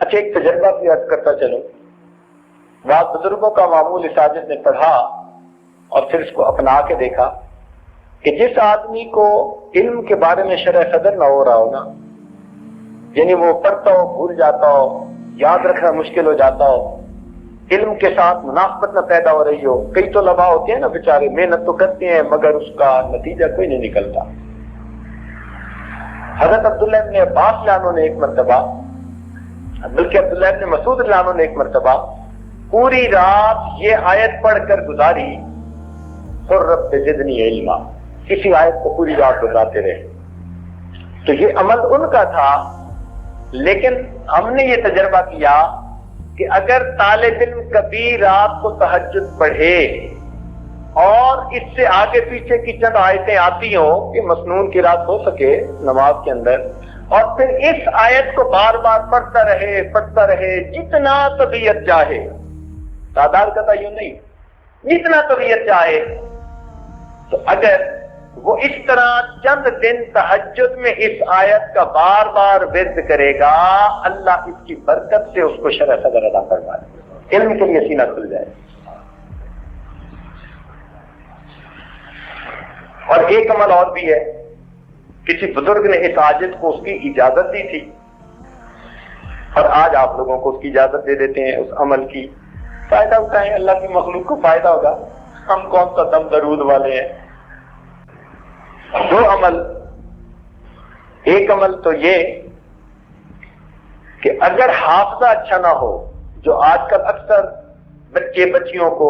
اچھا، ایک تجربہ بھی عرض کرتا چلوں. بعض بزرگوں کا معمول اس عاجز نے پڑھا اور پھر اس کو اپنا کے دیکھا کہ جس آدمی کو علم کے بارے میں شرح صدر نہ ہو رہا ہو نا، یعنی وہ پڑھتا ہو بھول جاتا ہو، یاد رکھنا مشکل ہو جاتا ہو، علم کے ساتھ مناسبت نہ پیدا ہو رہی ہو. کئی تو طلباء ہوتے ہیں نا بیچارے، محنت تو کرتے ہیں مگر اس کا نتیجہ کوئی نہیں نکلتا. حضرت عبداللہ ابن عباس لانوں نے ایک مرتبہ، بلکہ عبداللہ ابن مسعود لانوں نے ایک مرتبہ پوری رات یہ آیت پڑھ کر گزاری، قل رب زدنی علما. اسی آیت کو پوری رات گزارتے رہے. تو یہ عمل ان کا تھا، لیکن ہم نے یہ تجربہ کیا کہ اگر طالب علم کبھی رات کو تہجد پڑھے اور اس سے آگے پیچھے کی چند آیتیں آتی ہوں کہ مسنون کی رات ہو سکے نماز کے اندر، اور پھر اس آیت کو بار بار پڑھتا رہے جتنا طبیعت چاہے، تعداد کا تعین نہیں، جتنا طبیعت چاہے، تو اگر وہ اس طرح چند دن تہجد میں اس آیت کا بار بار ورد کرے گا، اللہ اس کی برکت سے اس کو شرح صدر عطا فرما دے گا، علم کے لیے سینہ کھل جائے. اور ایک عمل اور بھی ہے، کسی بزرگ نے اس عاجز کو اس کی اجازت دی تھی، اور آج آپ لوگوں کو اس کی اجازت دے دیتے ہیں اس عمل کی. فائدہ اٹھائیں، اللہ کی مخلوق کو فائدہ ہوگا، ہم کون سا دم درود والے ہیں. دو عمل، ایک عمل تو یہ کہ اگر حافظہ اچھا نہ ہو، جو آج کل اکثر بچے بچیوں کو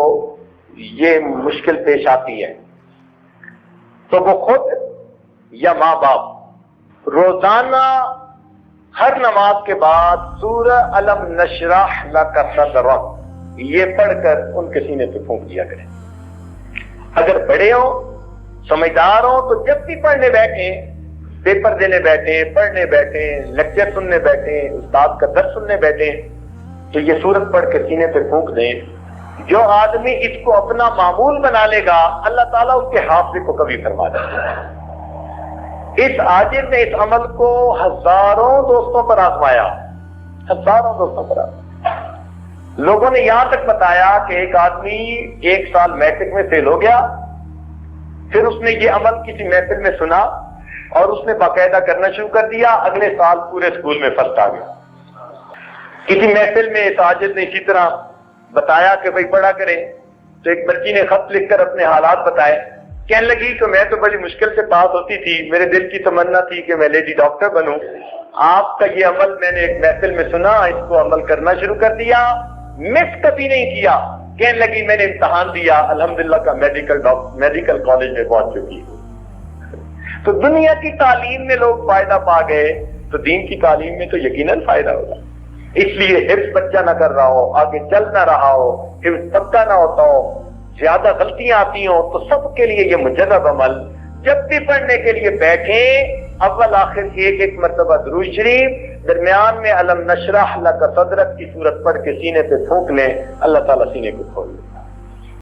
یہ مشکل پیش آتی ہے، تو وہ خود یا ماں باپ روزانہ ہر نماز کے بعد سورہ الم نشرح لک صدرک یہ پڑھ کر ان کے سینے پہ پھونک دیا کریں. اگر بڑے ہوں، سمجھدار ہوں، تو جب بھی پڑھنے بیٹھیں، پیپر دینے بیٹھیں، پڑھنے بیٹھیں، لیکچر سننے بیٹھیں، استاد کا درس سننے بیٹھیں، تو یہ سورت پڑھ کے سینے پہ پھونک دیں. جو آدمی اس کو اپنا معمول بنا لے گا، اللہ تعالیٰ اس کے حافظے کو کبھی فرما دے گا. اس عاجز نے اس عمل کو ہزاروں دوستوں پر آزمایا، ہزاروں دوستوں پر آزمایا. لوگوں نے یہاں تک بتایا کہ ایک آدمی 1 سال میٹرک میں فیل ہو گیا، پھر اس نے یہ عمل کسی محفل میں سنا اور اس نے باقاعدہ کرنا شروع کر دیا. اگلے سال پورے اسکول میں فرسٹ آ گیا. کسی محفل میں اس عاجز نے اسی طرح بتایا کہ بھائی پڑھا کریں، تو ایک بچی نے خط لکھ کر اپنے حالات بتائے. کہنے لگی کہ میں تو بڑی مشکل سے پاس ہوتی تھی، میرے دل کی تمنا تھی کہ میں لیڈی ڈاکٹر بنوں. آپ کا یہ عمل میں نے ایک محفل میں سنا، اس کو عمل کرنا شروع کر دیا، مس کبھی نہیں کیا. کہنے لگی میں نے امتحان دیا، الحمدللہ کا میڈیکل کالج میں پہنچ چکی ہوں. تو دنیا کی تعلیم میں لوگ فائدہ پا گئے، تو دین کی تعلیم میں تو یقیناً فائدہ ہوگا. اس لیے حفظ بچہ نہ کر رہا ہو، آگے چل نہ رہا ہو، حفظ پکا نہ ہوتا ہو، زیادہ غلطیاں آتی ہوں، تو سب کے لیے یہ مجرب عمل، جب بھی پڑھنے کے لیے بیٹھیں اول آخر ایک مرتبہ درود شریف، درمیان میں الم نشرح لک صدرک کی صورت پڑھ کے سینے پہ پھونک لیں، اللہ تعالیٰ سینے کو کھول لیں.